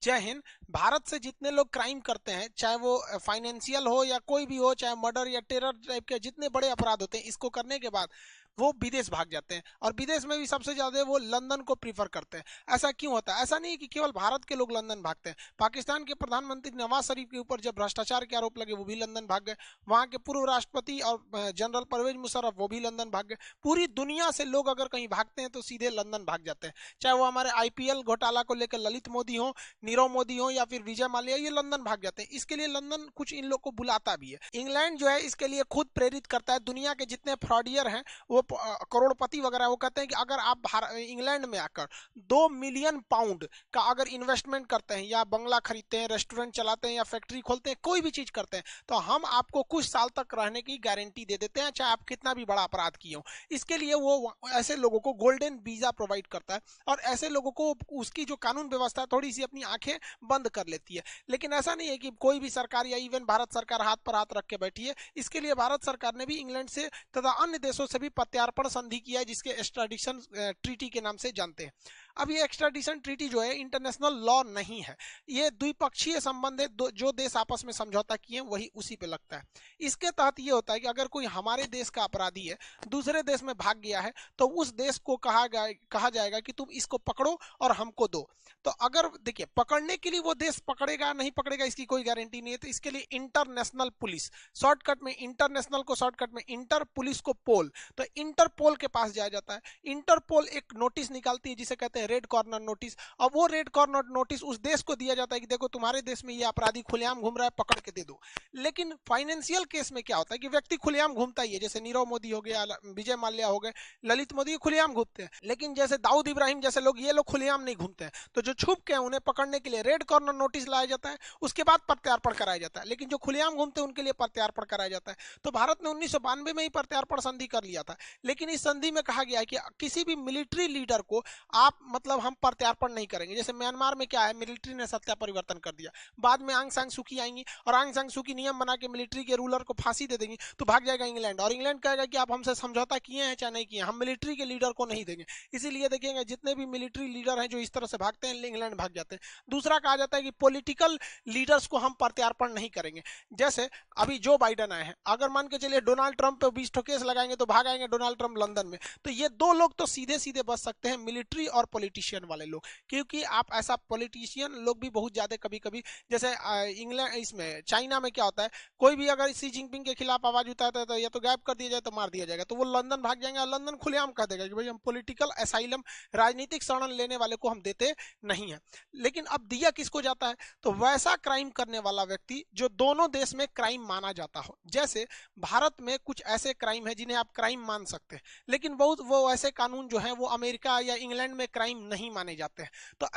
जय हिंद। भारत से जितने लोग क्राइम करते हैं, चाहे वो फाइनेंशियल हो या कोई भी हो, चाहे मर्डर या टेरर टाइप के जितने बड़े अपराध होते हैं, इसको करने के बाद वो विदेश भाग जाते हैं। और विदेश में भी सबसे ज्यादा वो लंदन को प्रीफर करते हैं। ऐसा क्यों होता है? ऐसा नहीं है कि केवल भारत के लोग लंदन भागते हैं। पाकिस्तान के प्रधानमंत्री नवाज शरीफ के ऊपर जब भ्रष्टाचार के आरोप लगे, वो भी लंदन भाग गए। वहां के पूर्व राष्ट्रपति और जनरल परवेज मुशर्रफ, वो भी लंदन भाग गए। पूरी दुनिया से लोग अगर कहीं भागते हैं तो सीधे लंदन भाग जाते हैं। चाहे वो हमारे आईपीएल घोटाला को लेकर ललित मोदी हो, नीरव मोदी हो, या फिर विजय माल्या, ये लंदन भाग जाते हैं। इसके लिए लंदन कुछ इन लोग को बुलाता भी है। इंग्लैंड जो है इसके लिए खुद प्रेरित करता है। दुनिया के जितने फ्रॉडियर हैं, वो करोड़पति वगैरह, वो कहते हैं कि अगर आप इंग्लैंड में आकर 2 मिलियन पाउंड का अगर इन्वेस्टमेंट करते हैं, या बंगला खरीदते हैं, रेस्टोरेंट चलाते हैं, या फैक्ट्री खोलते हैं, कोई भी चीज करते हैं, तो हम आपको कुछ साल तक रहने की गारंटी दे देते हैं, चाहे आप कितना भी बड़ा अपराध किए हो। इसके लिए वो ऐसे लोगों को गोल्डन वीजा प्रोवाइड करता है, और ऐसे लोगों को उसकी जो कानून व्यवस्था थोड़ी सी अपनी आंखें बंद कर लेती है। लेकिन ऐसा नहीं है कि कोई भी सरकार या इवन भारत सरकार हाथ पर हाथ रख के बैठी है। इसके लिए भारत सरकार ने भी इंग्लैंड से तथा अन्य देशों से भी प्रत्यार्पण संधि किया है, जिसके एक्स्ट्राडिशन ट्रीटी के नाम से जानते हैं। अब ये एक्स्ट्राडिशन ट्रीटी जो है इंटरनेशनल लॉ नहीं है, ये द्विपक्षीय संबंध है। जो देश आपस में समझौता किए वही उसी पे लगता है। इसके तहत ये होता है कि अगर कोई हमारे देश का अपराधी है, दूसरे देश में भाग गया है, तो उस देश को कहा जाएगा कि तुम इसको पकड़ो और हमको दो। तो अगर देखिए, पकड़ने के लिए वो देश पकड़ेगा नहीं पकड़ेगा इसकी कोई गारंटी नहीं है। तो इसके लिए इंटरनेशनल पुलिस, शॉर्टकट में इंटरनेशनल को शॉर्टकट में इंटर, पुलिस को पोल, तो इंटरपोल के पास जाया जाता है। इंटरपोल एक नोटिस निकालती है जिसे कहते हैं रेड कॉर्नर नोटिस। और वो रेड कॉर्नर नोटिस उस देश को दिया जाता है कि देखो तुम्हारे देश में ये अपराधी खुलेआम घूम रहा है, पकड़ के दे दो। लेकिन फाइनेंशियल केस में क्या होता है कि व्यक्ति खुलेआम घूमता ही है, जैसे नीरव मोदी हो गया, विजय माल्या हो गए, ललित मोदी खुलेआम घूमते हैं। लेकिन जैसे दाऊद इब्राहिम जैसे लोग, ये लोग खुलेआम नहीं घूमते हैं। तो जो छुप के उन्हें पकड़ने के लिए रेड कॉर्नर नोटिस लाया जाता है, उसके बाद प्रत्यार्पण कराया जाता है। लेकिन जो खुलेआम घूमते हैं उनके लिए प्रत्यार्पण कराया जाता है। तो भारत ने 1992 में ही प्रत्यार्पण संधि कर लिया था। लेकिन इस संधि में कहा गया है कि किसी भी मिलिट्री लीडर को आप मतलब हम प्रत्यार्पण नहीं करेंगे। जैसे म्यांमार में क्या है, मिलिट्री ने सत्ता परिवर्तन कर दिया, बाद में आंग सांग सूकी आएंगी और आंग सांग सूकी नियम बना के मिलिट्री के रूलर को फांसी दे देंगी, तो भाग जाएगा इंग्लैंड। और इंग्लैंड कहेगा कि आप हमसे समझौता किए हैं चाहे नहीं किए, हम मिलिट्री के लीडर को नहीं देंगे। इसीलिए देखिएगा जितने भी मिलिट्री लीडर हैं जो इस तरह से भागते हैं, इंग्लैंड भाग जाते हैं। दूसरा कहा जाता है कि पॉलिटिकल लीडर्स को हम प्रत्यार्पण नहीं करेंगे। जैसे अभी जो बाइडन आए हैं, अगर मान के चलिए डोनाल्ड ट्रंप पे 20 केस लगाएंगे तो भाग आएंगे डोनाल्ड ट्रंप लंदन में। तो ये दो लोग तो सीधे सीधे बच सकते हैं, मिलिट्री और पॉलिटिशियन वाले लोग। क्योंकि आप ऐसा पॉलिटिशियन लोग भी बहुत ज्यादा कभी कभी, जैसे इंग्लैंड इसमें चाइना में क्या होता है, कोई भी अगर सी जिनपिंग के खिलाफ आवाज उठाता है तो या तो गायब कर दिया जाए तो मार दिया जाएगा। तो वो लंदन भाग जाएंगे और लंदन खुलेआम कह देगा कि भाई हम पॉलिटिकल असाइलम, राजनीतिक शरण लेने वाले को हम देते नहीं है। लेकिन अब दिया किसको जाता है, तो वैसा क्राइम करने वाला व्यक्ति जो दोनों देश में क्राइम माना जाता हो। जैसे भारत में कुछ ऐसे क्राइम है जिन्हें आप क्राइम मान सकते हैं, लेकिन बहुत वो ऐसे कानून जो है वो अमेरिका या इंग्लैंड में क्राइम नहीं माने जाते हैं। तो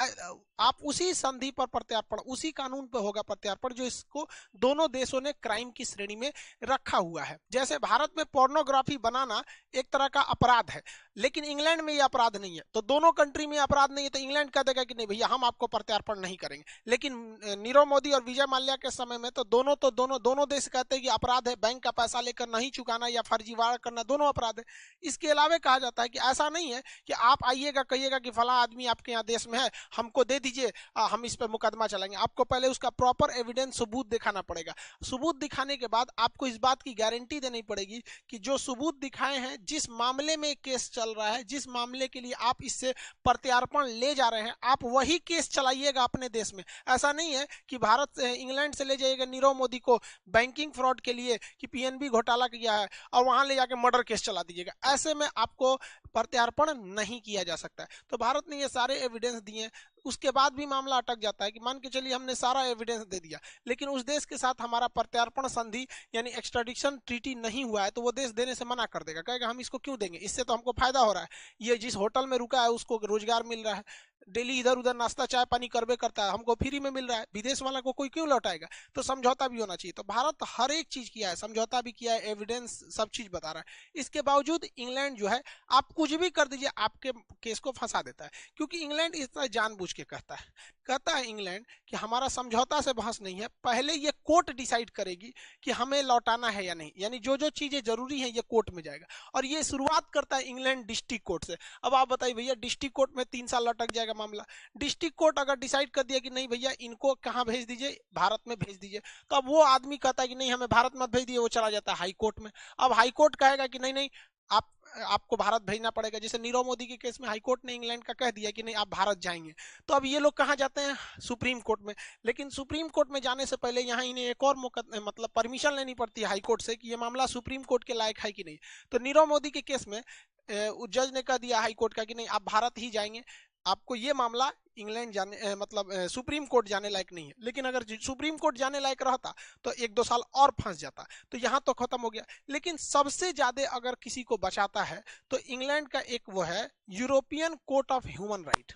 आप उसी संधि पर प्रत्यार्पण, उसी कानून पर होगा प्रत्यार्पण जो इसको दोनों देशों ने क्राइम की श्रेणी में रखा हुआ है। जैसे भारत में पोर्नोग्राफी बनाना एक तरह का अपराध है, लेकिन इंग्लैंड में ये अपराध नहीं है। तो दोनों कंट्री में अपराध नहीं है, तो इंग्लैंड कह देगा कि नहीं भैया हम आपको प्रत्यार्पण नहीं करेंगे। लेकिन नीरव मोदी और विजय माल्या के समय में तो दोनों देश कहते हैं कि अपराध है, बैंक का पैसा लेकर नहीं चुकाना या फर्जीवाड़ा करना दोनों अपराध है। इसके अलावा कहा जाता है कि ऐसा नहीं है कि आप आइएगा कहिएगा कि फला आदमी आपके यहाँ देश में है, हमको दे दीजिए, हम इस पर मुकदमा चलाएंगे। आपको पहले उसका प्रॉपर एविडेंस, सबूत दिखाना पड़ेगा। सबूत दिखाने के बाद आपको इस बात की गारंटी देनी पड़ेगी कि जो सबूत दिखाए हैं, जिस मामले में केस चल रहा है, जिस मामले के लिए आप इससे प्रत्यार्पण ले जा रहे हैं, आप वही केस चलाइएगा अपने देश में। ऐसा नहीं है कि भारत इंग्लैंड से ले जाइएगा नीरव मोदी को बैंकिंग फ्रॉड के लिए कि पीएनबी घोटाला किया है और वहां ले जाके मर्डर केस चला दीजिएगा। ऐसे में आपको प्रत्यार्पण नहीं किया जा सकता है। तो भारत ने ये सारे एविडेंस दिए, उसके बाद भी मामला अटक जाता है कि मान के चलिए हमने सारा एविडेंस दे दिया, लेकिन उस देश के साथ हमारा प्रत्यार्पण संधि यानी एक्स्ट्राडिक्शन ट्रीटी नहीं हुआ है, तो वो देश देने से मना कर देगा, कहेगा हम इसको क्यों देंगे, इससे तो हमको फायदा हो रहा है, ये जिस होटल में रुका है उसको रोजगार मिल रहा है, डेली इधर उधर नाश्ता चाय पानी करबे करता है, हमको फ्री में मिल रहा है, विदेश वाला को कोई क्यों लौटाएगा। तो समझौता भी होना चाहिए। तो भारत हर एक चीज किया है, समझौता भी किया है, एविडेंस सब चीज बता रहा है। इसके बावजूद इंग्लैंड जो है, आप कुछ भी कर दीजिए आपके केस को फंसा देता है, क्योंकि इंग्लैंड इस तरह जानबूझ के कहता है इंग्लैंड कि हमारा समझौता से बहस नहीं है, पहले ये कोर्ट डिसाइड करेगी कि हमें लौटाना है या नहीं, यानी जो जो चीजें जरूरी हैं ये कोर्ट में जाएगा। और ये शुरुआत करता है इंग्लैंड डिस्ट्रिक्ट कोर्ट से। अब आप बताइए भैया, डिस्ट्रिक्ट कोर्ट में 3 साल लटक जाएगा मामला। डिस्ट्रिक्ट कोर्ट अगर डिसाइड कर दिया कि नहीं भैया इनको कहाँ भेज दीजिए, भारत में भेज दीजिए, तो अब वो आदमी कहता है कि नहीं हमें भारत मत भेज दिए, वो चला जाता है हाई कोर्ट में। अब हाई कोर्ट कहेगा कि नहीं नहीं आप आपको भारत भेजना पड़ेगा। जैसे नीरव मोदी के केस में हाई कोर्ट ने इंग्लैंड का कह दिया कि नहीं आप भारत जाएंगे, तो अब ये लोग कहाँ जाते हैं, सुप्रीम कोर्ट में। लेकिन सुप्रीम कोर्ट में जाने से पहले यहाँ इन्हें एक और मतलब परमिशन लेनी पड़ती है हाई कोर्ट से कि ये मामला सुप्रीम कोर्ट के लायक है कि नहीं। तो नीरव मोदी के केस में जज ने कह दिया हाई कोर्ट का कि नहीं आप भारत ही जाएंगे, आपको ये मामला इंग्लैंड जाने मतलब सुप्रीम कोर्ट जाने लायक नहीं है। लेकिन अगर सुप्रीम कोर्ट जाने लायक रहता तो 1-2 साल और फंस जाता। तो यहाँ तो खत्म हो गया। लेकिन सबसे ज्यादा अगर किसी को बचाता है तो इंग्लैंड का एक वो है European court of human right.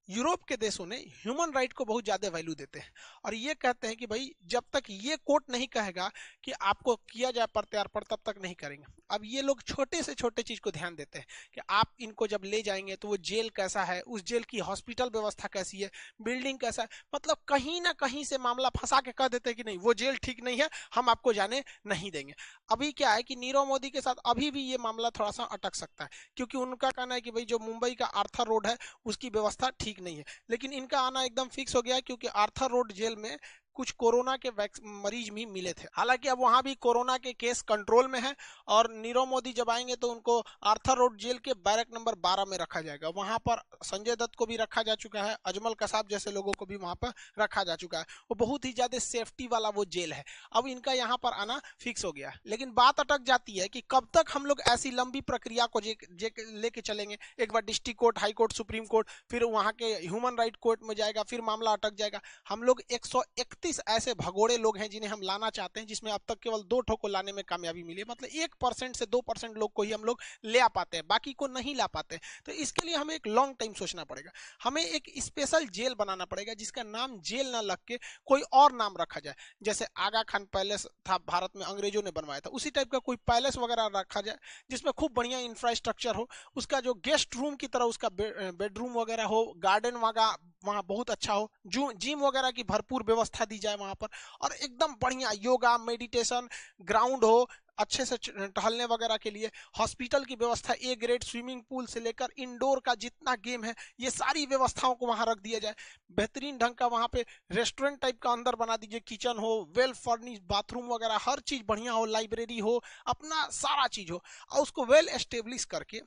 Europe के देशों ने ह्यूमन राइट को बहुत ज्यादा वैल्यू देते हैं और ये कहते हैं कि भाई जब तक ये कोर्ट नहीं कहेगा कि आपको किया जाए प्रत्यार्पण तब तक नहीं करेंगे। अब ये लोग छोटे से छोटे चीज को ध्यान देते हैं कि आप इनको जब ले जाएंगे तो वो जेल कैसा है, उस जेल की हॉस्पिटल व्यवस्था कैसी है, बिल्डिंग कैसा है, मतलब कहीं ना कहीं से मामला फंसा के कह देते हैं कि नहीं वो जेल ठीक नहीं है, हम आपको जाने नहीं देंगे। अभी क्या है कि नीरव मोदी के साथ अभी भी ये मामला थोड़ा सा अटक सकता है, क्योंकि उनका कहना है कि भाई जो मुंबई का आर्थर रोड है उसकी व्यवस्था ठीक नहीं है। लेकिन इनका आना एकदम फिक्स हो गया है, क्योंकि आर्थर रोड जेल में कुछ कोरोना के मरीज भी मिले थे। हालांकि अब वहां भी कोरोना के केस कंट्रोल में है और नीरव मोदी जब आएंगे तो उनको आर्थर रोड जेल के बैरक नंबर 12 में रखा जाएगा। वहां पर संजय दत्त को भी रखा जा चुका है, अजमल कसाब जैसे लोगों को भी वहां पर रखा जा चुका है। वो बहुत ही ज्यादा सेफ्टी वाला वो जेल है। अब इनका यहाँ पर आना फिक्स हो गया। लेकिन बात अटक जाती है कि कब तक हम लोग ऐसी लंबी प्रक्रिया को लेके चलेंगे। एक बार district court, high court, supreme court, फिर वहां के ह्यूमन राइट कोर्ट में जाएगा, फिर मामला अटक जाएगा। हम लोग 131 ऐसे भगोड़े लोग हैं जिन्हें हम लाना चाहते हैं, जिसमें अब तक केवल 2 ठो को लाने में कामयाबी मिली है। मतलब 1% से 2% लोग को ही हम लोग ले आ पाते हैं, बाकी को नहीं ला पाते। तो इसके लिए हमें एक लॉन्ग टाइम सोचना पड़ेगा। हमें एक स्पेशल जेल बनाना पड़ेगा जिसका नाम जेल ना लग के कोई और नाम रखा जाए। जैसे आगा खान पैलेस था, भारत में अंग्रेजों ने बनवाया था, उसी टाइप का कोई पैलेस वगैरह रखा जाए जिसमें खूब बढ़िया इंफ्रास्ट्रक्चर हो, उसका जो गेस्ट रूम की तरह उसका बेडरूम वगैरह हो, गार्डन वहां बहुत अच्छा हो, जिम वगैरह की भरपूर व्यवस्था दी जाए वहां पर, और एकदम बढ़िया योगा मेडिटेशन ग्राउंड हो अच्छे से टहलने वगैरह के लिए, हॉस्पिटल की व्यवस्था ए ग्रेड, स्विमिंग पूल से लेकर इंडोर का जितना गेम है ये सारी व्यवस्थाओं को वहां रख दिया जाए। बेहतरीन ढंग का वहां पे रेस्टोरेंट टाइप का अंदर बना दीजिए, किचन हो, वेल फर्निश बाथरूम वगैरह हर चीज बढ़िया हो, लाइब्रेरी हो, अपना सारा चीज हो, और उसको वेल एस्टेब्लिश करके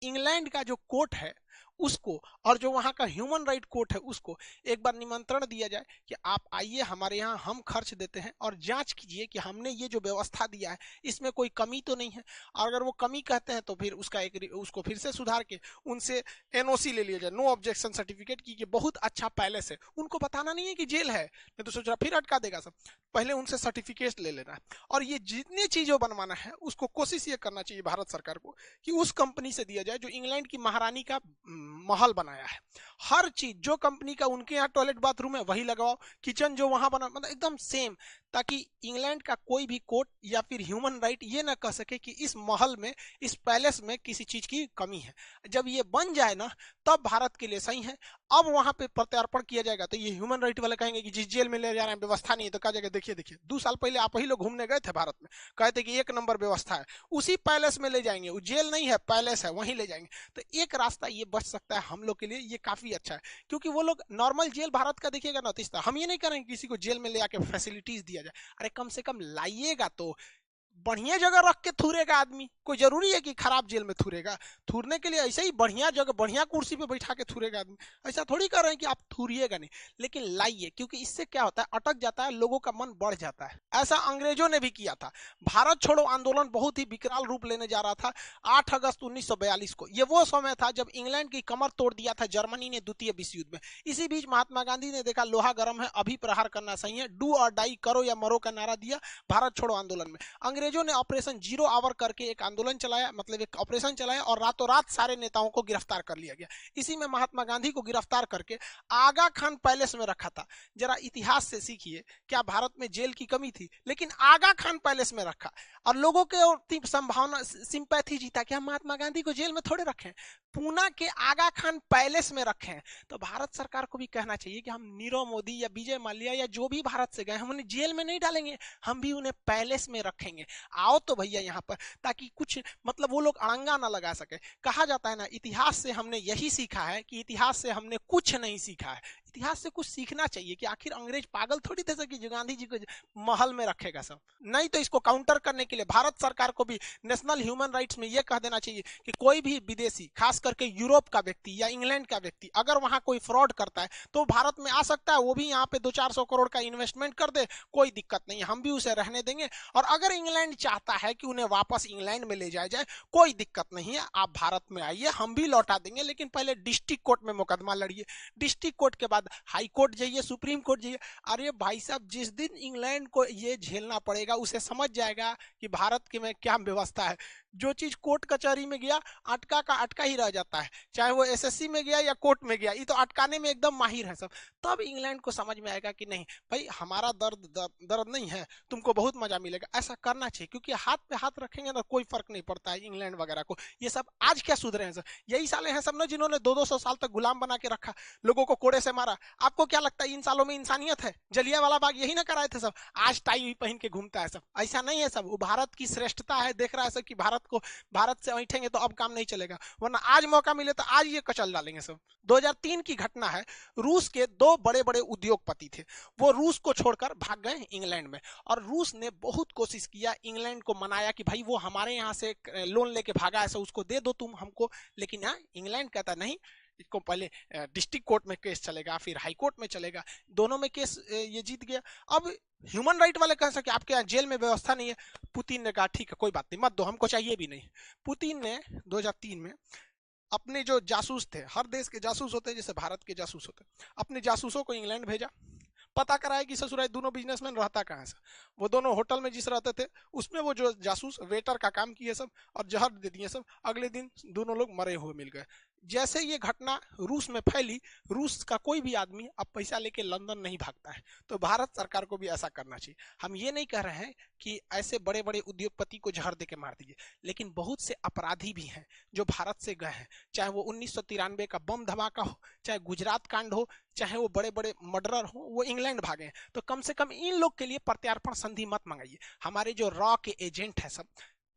इंग्लैंड का जो कोर्ट है उसको और जो वहां का ह्यूमन राइट कोर्ट है उसको एक बार निमंत्रण दिया जाए कि आप आइए हमारे यहाँ, हम खर्च देते हैं और जांच कीजिए कि हमने ये जो व्यवस्था दिया है इसमें कोई कमी तो नहीं है। और अगर वो कमी कहते हैं तो फिर उसको फिर से सुधार के उनसे एनओसी ले लिया जाए, नो ऑब्जेक्शन सर्टिफिकेट, की बहुत अच्छा पैलेस है। उनको बताना नहीं है कि जेल है, नहीं तो सोच रहा फिर अटका देगा सब। पहले उनसे सर्टिफिकेट ले लेना है और ये जितनी चीजों बनवाना है उसको कोशिश ये करना चाहिए भारत सरकार को कि उस कंपनी से दिया जाए जो इंग्लैंड की महारानी का महल बनाया है। हर चीज जो कंपनी का उनके यहाँ टॉयलेट बाथरूम है वही लगाओ, किचन जो वहां बना मतलब एकदम सेम, ताकि इंग्लैंड का कोई भी कोर्ट या फिर ह्यूमन राइट ये ना कह सके कि इस महल में, इस पैलेस में किसी चीज की कमी है। जब ये बन जाए ना तब भारत के लिए सही है। अब वहां पे प्रत्यार्पण किया जाएगा तो ये ह्यूमन राइट वाले कहेंगे कि जिस जेल में ले जा रहे हैं व्यवस्था नहीं है, तो कहा जाएगा देखिए 2 साल पहले आप ही लोग घूमने गए थे भारत में, कहते कि 1 नंबर व्यवस्था है, उसी पैलेस में ले जाएंगे, वो जेल नहीं है पैलेस है, वहीं ले जाएंगे। तो एक रास्ता ये बच सकता है हम लोग के लिए, ये काफी अच्छा है। क्योंकि वो लोग नॉर्मल जेल भारत का देखिएगा ना, तो हम ये नहीं करेंगे किसी को जेल में ले आके फैसिलिटीज दिया जाए, अरे कम से कम लाइएगा तो बढ़िया जगह रख के थूरेगा आदमी। कोई जरूरी है कि खराब जेल में थूरेगा? थूरने के लिए ऐसे ही बढ़िया जगह बढ़िया कुर्सी पे बैठा के थूरेगा आदमी, ऐसा थोड़ी कर रहे हैं कि आप थूरिएगा नहीं, लेकिन लाइए, क्योंकि इससे क्या होता है अटक जाता है, लोगों का मन बढ़ जाता है। ऐसा अंग्रेजों ने भी किया था। भारत छोड़ो आंदोलन बहुत ही विकराल रूप लेने जा रहा था 8 अगस्त 1942 को। ये वो समय था जब इंग्लैंड की कमर तोड़ दिया था जर्मनी ने द्वितीय विश्व युद्ध में। इसी बीच महात्मा गांधी ने देखा लोहा गर्म है, अभी प्रहार करना सही है, डू और डाई, करो या मरो का नारा दिया भारत छोड़ो आंदोलन में। अंग्रेज अंग्रेजों ने ऑपरेशन 0 आवर करके एक आंदोलन चलाया, मतलब एक ऑपरेशन चलाया और रातों रात सारे नेताओं को गिरफ्तार कर लिया गया। इसी में महात्मा गांधी को गिरफ्तार करके आगा खान पैलेस में रखा था। जरा इतिहास से सीखिए, क्या भारत में जेल की कमी थी? लेकिन आगा खान पैलेस में रखा और लोगों के संभावना सिंपैथी जीता कि हम महात्मा गांधी को जेल में थोड़े रखें, पूना के आगा खान पैलेस में रखें। तो भारत सरकार को भी कहना चाहिए कि हम नीरव मोदी या विजय माल्या या जो भी भारत से गए हम उन्हें जेल में नहीं डालेंगे, हम भी उन्हें पैलेस में रखेंगे। आओ तो भैया यहाँ पर, ताकि कुछ मतलब वो लोग अड़ंगा ना लगा सके। कहा जाता है ना, इतिहास से हमने यही सीखा है कि इतिहास से हमने कुछ नहीं सीखा है। इतिहास से कुछ सीखना चाहिए कि आखिर अंग्रेज पागल थोड़ी थे सर कि जो गांधी जी को महल में रखेगा सब। नहीं तो इसको काउंटर करने के लिए भारत सरकार को भी नेशनल ह्यूमन राइट्स में यह कह देना चाहिए कि कोई भी विदेशी, खास करके यूरोप का व्यक्ति या इंग्लैंड का व्यक्ति, अगर वहां कोई फ्रॉड करता है तो भारत में आ सकता है, वो भी यहाँ पे 200-400 करोड़ का इन्वेस्टमेंट कर दे, कोई दिक्कत नहीं, हम भी उसे रहने देंगे। और अगर इंग्लैंड चाहता है कि उन्हें वापस इंग्लैंड में ले जाया जाए, कोई दिक्कत नहीं है, आप भारत में आइए, हम भी लौटा देंगे, लेकिन पहले डिस्ट्रिक्ट कोर्ट में मुकदमा लड़िए, डिस्ट्रिक्ट कोर्ट के बाद हाई कोर्ट जाइए, सुप्रीम कोर्ट जाइए। अरे भाई साहब, जिस दिन इंग्लैंड को ये झेलना पड़ेगा उसे समझ जाएगा कि भारत के में क्या व्यवस्था है। जो चीज कोर्ट कचहरी में गया अटका का अटका ही रह जाता है, चाहे वो एसएससी में गया या कोर्ट में गया, ये तो अटकाने में एकदम माहिर है सब। तब इंग्लैंड को समझ में आएगा कि नहीं भाई, हमारा दर्द नहीं है, तुमको बहुत मजा मिलेगा। ऐसा करना चाहिए, क्योंकि हाथ पे हाथ रखेंगे ना कोई फर्क नहीं पड़ता है इंग्लैंड वगैरह को। ये सब आज क्या सुधरे हैं सर? यही साले हैं सब ना जिन्होंने 200-200 साल तक गुलाम बना के रखा, लोगों को कोड़े से मारा। आपको क्या लगता है इन सालों में इंसानियत है? जलियांवाला बाग यही ना कराए थे सब, आज टाई पहन के घूमता है सब। ऐसा नहीं है सब, वो भारत की श्रेष्ठता है, देख रहा है सब कि भारत से ऐठेंगे तो अब काम नहीं चलेगा, वरना आज मौका मिले तो आज ये कचल डालेंगे सब। 2003 की घटना है, रूस के 2 बड़े बड़े उद्योगपति थे, वो रूस को छोड़कर भाग गए इंग्लैंड में, और रूस ने बहुत कोशिश किया, इंग्लैंड को मनाया कि भाई वो हमारे यहाँ से लोन लेके भागा है, उसको दे दो तुम हमको। लेकिन यहाँ इंग्लैंड कहता नहीं, इसको पहले डिस्ट्रिक्ट कोर्ट में केस चलेगा, फिर हाई कोर्ट में चलेगा, दोनों में केस ये जीत गया। अब ह्यूमन राइट वाले कह सके आपके यहाँ जेल में व्यवस्था नहीं है, पुतिन ने कहा ठीक है कोई बात नहीं, मत दो, हमको चाहिए भी नहीं। पुतिन ने 2003 में अपने जो जासूस थे, हर देश के जासूस होते हैं जैसे भारत के जासूस होते हैं, अपने जासूसों को इंग्लैंड भेजा, पता कराया कि ससुराल दोनों बिजनेसमैन रहता कहाँ से। वो दोनों होटल में जिस रहते थे उसमें वो जो जासूस वेटर का काम किए सब और जहर दे दिए सब, अगले दिन दोनों लोग मरे हुए मिल गए। जैसे ये घटना रूस में फैली, रूस का कोई भी आदमी अब पैसा लेके लंदन नहीं भागता है, तो भारत सरकार को भी ऐसा करना चाहिए। हम ये नहीं कह रहे हैं कि ऐसे बड़े बड़े उद्योगपति को जहर देके मार दीजिए, लेकिन बहुत से अपराधी भी हैं जो भारत से गए हैं, चाहे वो 1993 का बम धमाका हो, चाहे गुजरात कांड हो, चाहे वो बड़े बड़े मर्डरर हो, वो इंग्लैंड भागे हैं। तो कम से कम इन लोग के लिए प्रत्यार्पण संधि मत मंगाइए। हमारे जो रॉ के एजेंट है सब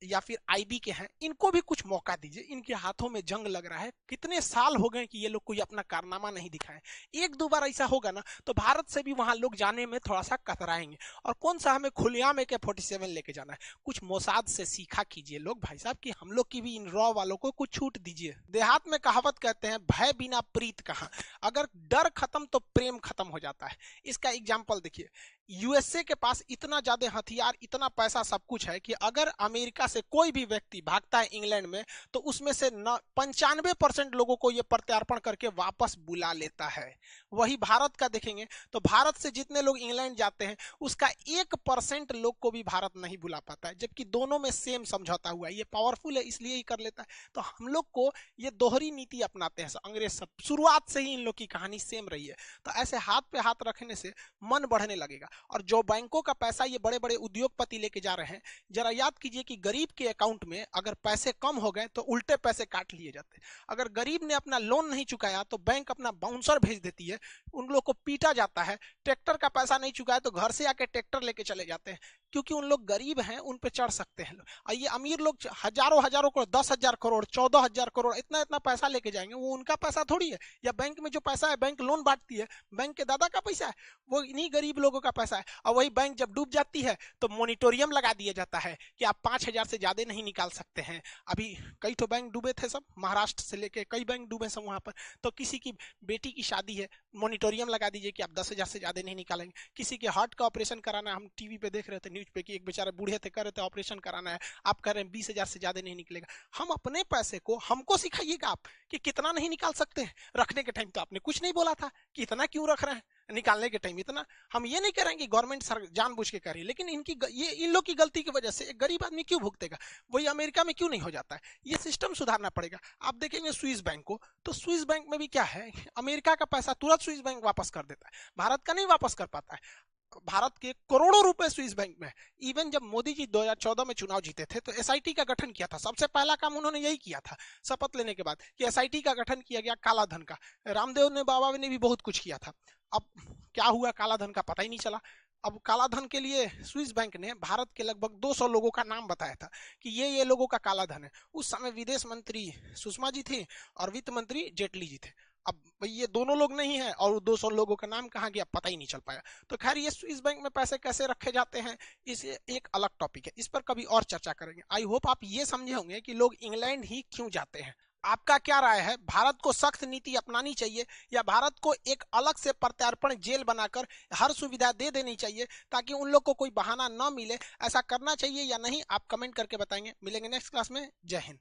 या फिर आईबी के हैं, इनको भी कुछ मौका दीजिए, इनके हाथों में जंग लग रहा है, कितने साल हो गए कि ये लोग कोई अपना कारनामा नहीं दिखाए। 1-2 बार ऐसा होगा ना तो भारत से भी वहां लोग जाने में थोड़ा सा कतराएंगे। और कौन सा हमें खुलेआम AK-47 लेके जाना है? कुछ मोसाद से सीखा कीजिए लोग भाई साहब, कि हम लोग की भी इन रॉ वालों को कुछ छूट दीजिए। देहात में कहावत कहते हैं, भय बिना प्रीत कहां, अगर डर खत्म तो प्रेम खत्म हो जाता है। इसका एग्जाम्पल देखिए, यूएसए के पास इतना ज्यादा हथियार, इतना पैसा, सब कुछ है कि अगर अमेरिका से कोई भी व्यक्ति भागता है इंग्लैंड में तो उसमें से 95% लोगों को यह प्रत्यार्पण करके वापस बुला लेता है। वही भारत का देखेंगे तो भारत से जितने लोग इंग्लैंड जाते हैं उसका 1% लोग को भी भारत नहीं बुला पाता है, जबकि दोनों में सेम समझौता हुआ है। ये पावरफुल है इसलिए ही कर लेता है। तो हम लोग को ये दोहरी नीति अपनाते हैं अंग्रेज सब, शुरुआत से ही इन लोग की कहानी सेम रही है। तो ऐसे हाथ पे हाथ रखने से मन बढ़ने लगेगा। और जो बैंकों का पैसा ये बड़े बड़े उद्योगपति लेके जा रहे हैं, जरा याद कीजिए कि गरीब के अकाउंट में अगर पैसे कम हो गए तो उल्टे पैसे काट लिए जाते हैं। अगर गरीब ने अपना लोन नहीं चुकाया तो बैंक अपना बाउंसर भेज देती है, उन लोग को पीटा जाता है। ट्रैक्टर का पैसा नहीं चुकाया तो घर से आके ट्रैक्टर लेके चले जाते हैं, क्योंकि उन लोग गरीब हैं, उन पे चढ़ सकते हैं। और ये अमीर लोग हजारों हजारों करोड़, 10,000 करोड़, 14,000 करोड़, इतना इतना पैसा लेके जाएंगे, वो उनका पैसा थोड़ी है। या बैंक में जो पैसा है, बैंक लोन बांटती है, बैंक के दादा का पैसा है, वो इन्हीं गरीब लोगों का पैसा है। और वही बैंक जब डूब जाती है तो मोनिटोरियम लगा दिया जाता है कि आप 5,000 से ज्यादा नहीं निकाल सकते हैं। अभी कई तो बैंक डूबे थे सब, महाराष्ट्र से लेके कई बैंक डूबे सब वहां पर। तो किसी की बेटी की शादी है, मोनिटोरियम लगा दीजिए कि आप 10,000 से ज्यादा नहीं निकालेंगे। किसी के हार्ट का ऑपरेशन कराना है, हम टीवी पे देख रहे थे, न्यूज पे, कि एक बेचारे बूढ़े थे, कर रहे थे ऑपरेशन कराना है, आप कह रहे हैं 20,000 से ज्यादा नहीं निकलेगा। हम अपने पैसे को हमको सिखाइएगा आप कि कितना नहीं निकाल सकते हैं। रखने के टाइम तो आपने कुछ नहीं बोला था कि इतना क्यों रख रहे हैं, निकालने के टाइम इतना। हम ये नहीं कह रहे हैं कि गवर्नमेंट जानबूझ के कर रही है, लेकिन ये इन लोग की गलती की वजह से एक गरीब आदमी क्यों भुगतेगा? वही अमेरिका में क्यों नहीं हो जाता है? ये सिस्टम सुधारना पड़ेगा। आप देखेंगे स्विस बैंक को, तो स्विस बैंक में भी क्या है, अमेरिका का पैसा तुरंत स्विस बैंक वापस कर देता है, भारत का नहीं वापस कर पाता है। भारत के करोड़ों रुपए स्विस बैंक में। इवन जब मोदी जी 2014 में चुनाव जीते थे तो एसआईटी का गठन किया था, सबसे पहला काम उन्होंने यही किया था शपथ लेने के बाद कि एसआईटी का गठन किया गया काला धन का। रामदेव ने बाबा ने भी बहुत कुछ किया था। अब क्या हुआ काला धन का पता ही नहीं चला। अब काला धन के लिए स्विस बैंक ने भारत के लगभग 200 लोगों का नाम बताया था कि ये लोगों का काला धन है। उस समय विदेश मंत्री सुषमा जी थी और वित्त मंत्री जेटली जी थे। अब ये दोनों लोग नहीं है और 200 लोगों का नाम कहाँ गया पता ही नहीं चल पाया। तो खैर ये स्विस बैंक में पैसे कैसे रखे जाते हैं इस एक अलग टॉपिक है, इस पर कभी और चर्चा करेंगे। आई होप आप ये समझे होंगे कि लोग इंग्लैंड ही क्यों जाते हैं। आपका क्या राय है, भारत को सख्त नीति अपनानी चाहिए या भारत को एक अलग से प्रत्यार्पण जेल बनाकर हर सुविधा दे देनी चाहिए ताकि उन लोग को कोई बहाना ना मिले? ऐसा करना चाहिए या नहीं, आप कमेंट करके बताएंगे। मिलेंगे नेक्स्ट क्लास में। जय हिंद।